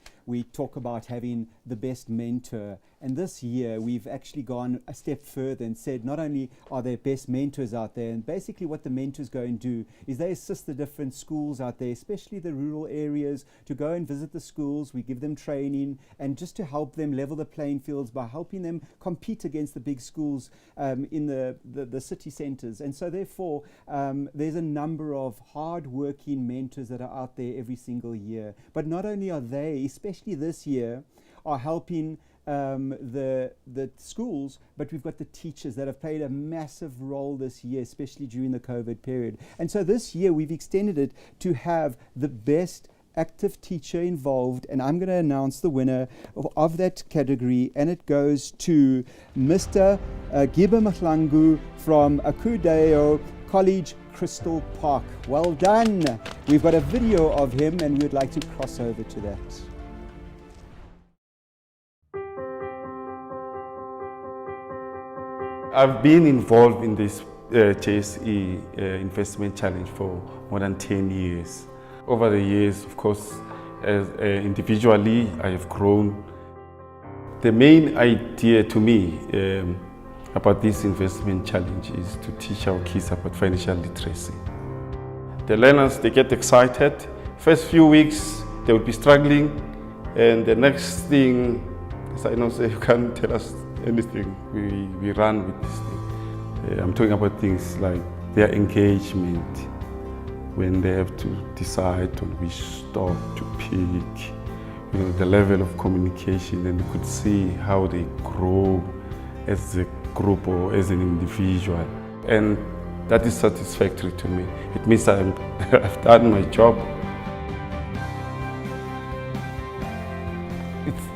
talk about having the best mentor. And this year we've actually gone a step further and said not only are there best mentors out there, and basically what the mentors go and do is they assist the different schools out there, especially the rural areas, to go and visit the schools. We give them training and just to help them level the playing fields by helping them compete against the big schools in the city centres. And so therefore there's a number of hard-working mentors that are out there every single year. But not only are they, especially this year, are helping the schools, but we've got the teachers that have played a massive role this year, especially during the COVID period. And so this year we've extended it to have the best active teacher involved, and I'm going to announce the winner of that category, and it goes to Mr. Giba Mahlangu from Akudeo College, Crystal Park. Well done. We've got a video of him and we would like to cross over to that. I've been involved in this JSE Investment Challenge for more than 10 years. Over the years, of course, as individually, I have grown. The main idea to me about this investment challenge is to teach our kids about financial literacy. The learners, they get excited. First few weeks, they will be struggling, and the next thing, as I know, you can't tell us anything. We run with this thing. I'm talking about things like their engagement, when they have to decide on which stock to pick, the level of communication, and you could see how they grow as a group or as an individual. And that is satisfactory to me. It means I've done my job.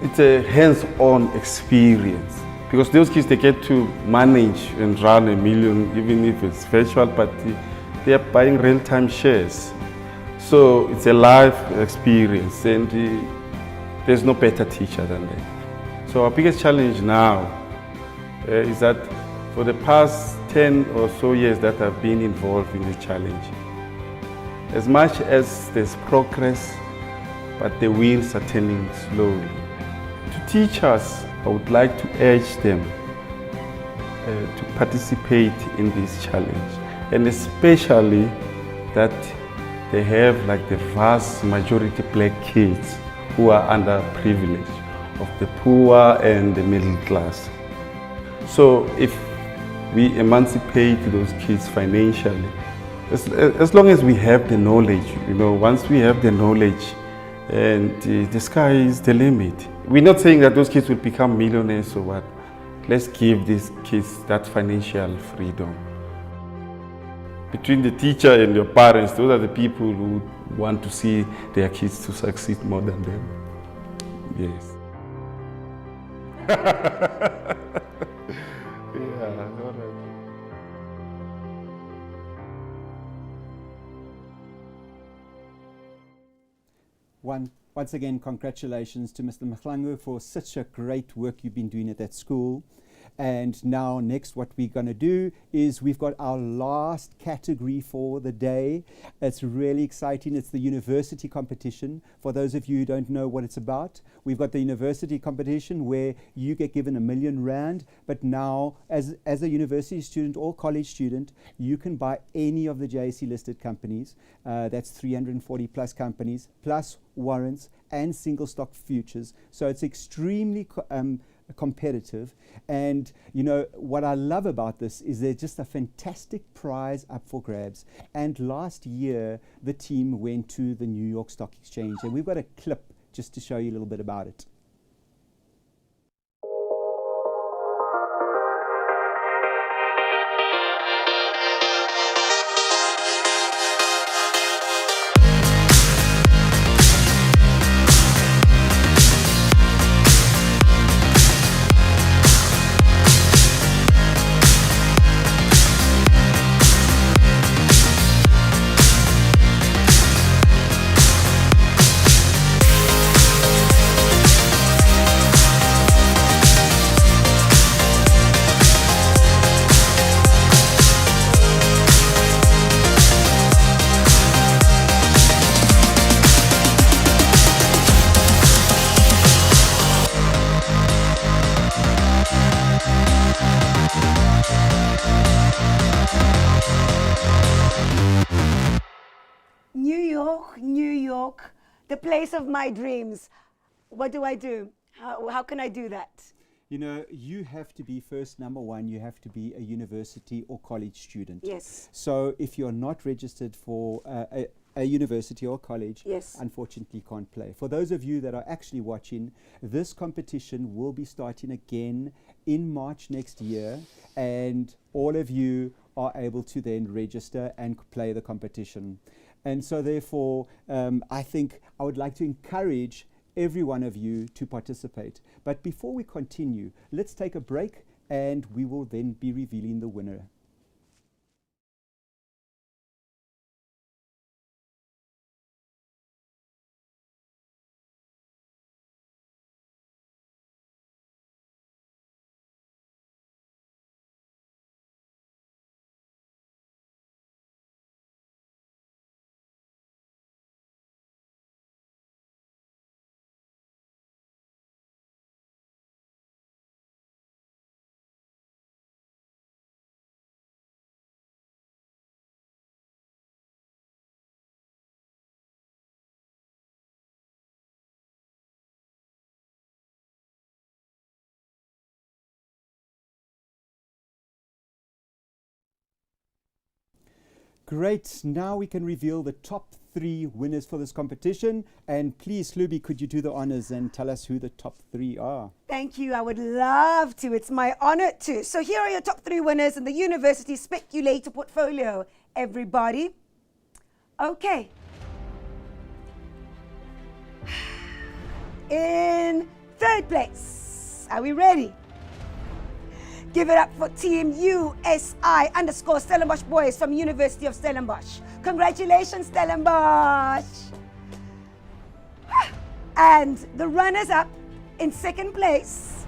It's a hands-on experience, because those kids, they get to manage and run a million, even if it's virtual, but they are buying real-time shares. So it's a live experience, and there's no better teacher than that. So our biggest challenge now is that for the past 10 or so years that I've been involved in the challenge. As much as there's progress, but the wheels are turning slowly. To teach us, I would like to urge them to participate in this challenge, and especially that they have like the vast majority black kids who are underprivileged, of the poor and the middle class. So if we emancipate those kids financially, as long as we have the knowledge, once we have the knowledge, and the sky is the limit. We're not saying that those kids will become millionaires or what. Let's give these kids that financial freedom. Between the teacher and your parents, those are the people who want to see their kids to succeed more than them. Yes. Yeah, all right. Once again, congratulations to Mr. Mkhlangu for such a great work you've been doing at that school. And now next what we're going to do is we've got our last category for the day. It's really exciting. It's the university competition. For those of you who don't know what it's about, we've got the university competition where you get given R1 million, but now as a university student or college student, you can buy any of the JSE listed companies. That's 340 plus companies, plus warrants and single stock futures. So it's extremely competitive, and what I love about this is there's just a fantastic prize up for grabs. And last year the team went to the New York Stock Exchange, and we've got a clip just to show you a little bit about it. New York, the place of my dreams. What do I do? How can I do that? You have to be first, number one, you have to be a university or college student. Yes. So if you're not registered for a university or college, yes, unfortunately can't play. For those of you that are actually watching, this competition will be starting again in March next year, and all of you are able to then register and play the competition. And so therefore, I think I would like to encourage every one of you to participate. But before we continue, let's take a break, and we will then be revealing the winner. Great, now we can reveal the top 3 winners for this competition. And please, Hlubi, could you do the honors and tell us who the top 3 are? Thank you, I would love to. It's my honor to. So here are your top 3 winners in the University Speculator portfolio, everybody. Okay. In 3rd place, are we ready? Give it up for Team USI_Stellenbosch boys from University of Stellenbosch. Congratulations, Stellenbosch. And the runners-up in 2nd place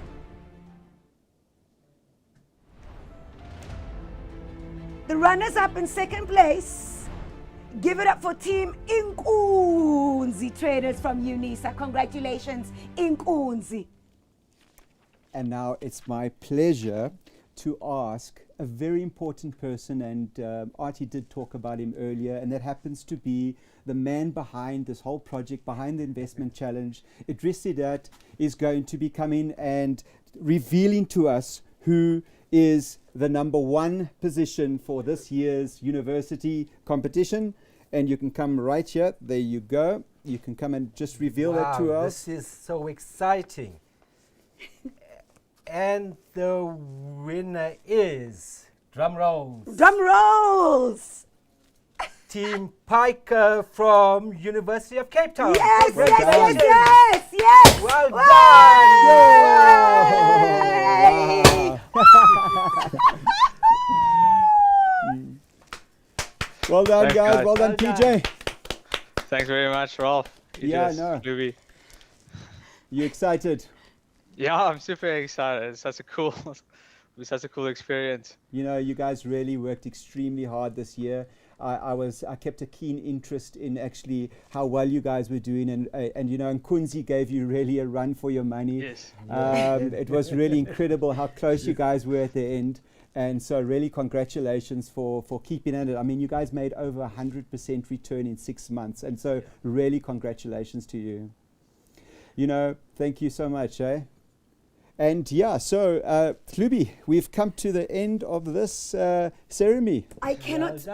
The runners-up in second place, give it up for Team Inkunzi Traders from UNISA. Congratulations, Inkunzi. And now it's my pleasure to ask a very important person, and Artie did talk about him earlier, and that happens to be the man behind this whole project, behind the investment challenge. Idris Sidat is going to be coming and revealing to us who is the number one position for this year's university competition. And you can come right here. There you go. You can come and just reveal that to us. This is so exciting. And the winner is, drum rolls. Drum rolls! Team Piker from University of Cape Town. Yes, yes. Well done! Well done, Thanks, guys. guys. Well done, PJ. Thanks very much, Rolf. Yeah, Idris, no. Ruby. You excited? Yeah, I'm super excited. It's such a cool, experience. You know, you guys really worked extremely hard this year. I kept a keen interest in actually how well you guys were doing, and you know, Nkunzi gave you really a run for your money. Yes. It was really incredible how close you guys were at the end, and so really congratulations for keeping at it. I mean, you guys made over 100% return in 6 months, and so really congratulations to you. You know, thank you so much, eh? And yeah, so Hlubi, we've come to the end of this ceremony. I cannot.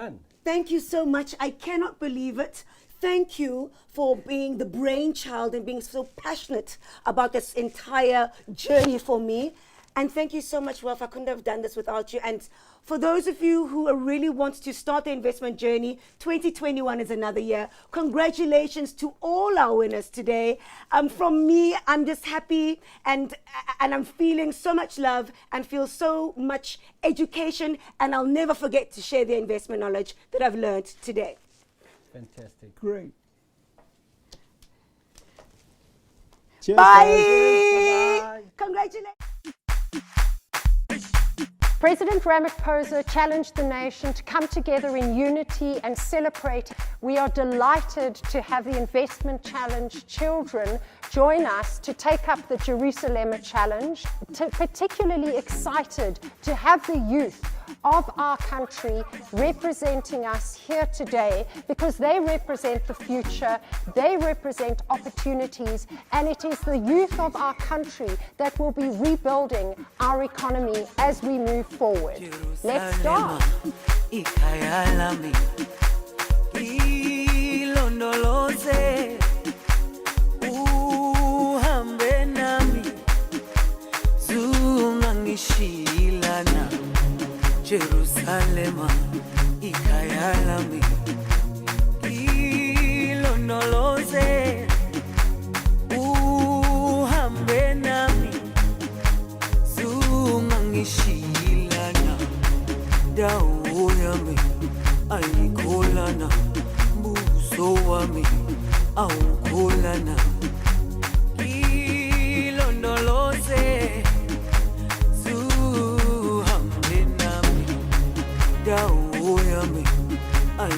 Thank you so much. I cannot believe it. Thank you for being the brainchild and being so passionate about this entire journey for me. And thank you so much, Rolf. I couldn't have done this without you. And for those of you who really want to start the investment journey, 2021 is another year. Congratulations to all our winners today. From me, I'm just happy and I'm feeling so much love and feel so much education, and I'll never forget to share the investment knowledge that I've learned today. Fantastic. Great. Cheers, bye. Bye. Congratulations. President Ramaphosa challenged the nation to come together in unity and celebrate. We are delighted to have the Investment Challenge children join us to take up the Jerusalem Challenge. Particularly excited to have the youth of our country representing us here today, because they represent the future, they represent opportunities, and it is the youth of our country that will be rebuilding our economy as we move forward. Let's start. Jerusalema ikayalami ilondoloze uhambe nami zungangishilana dawo yami ayikholana buso wami awukholana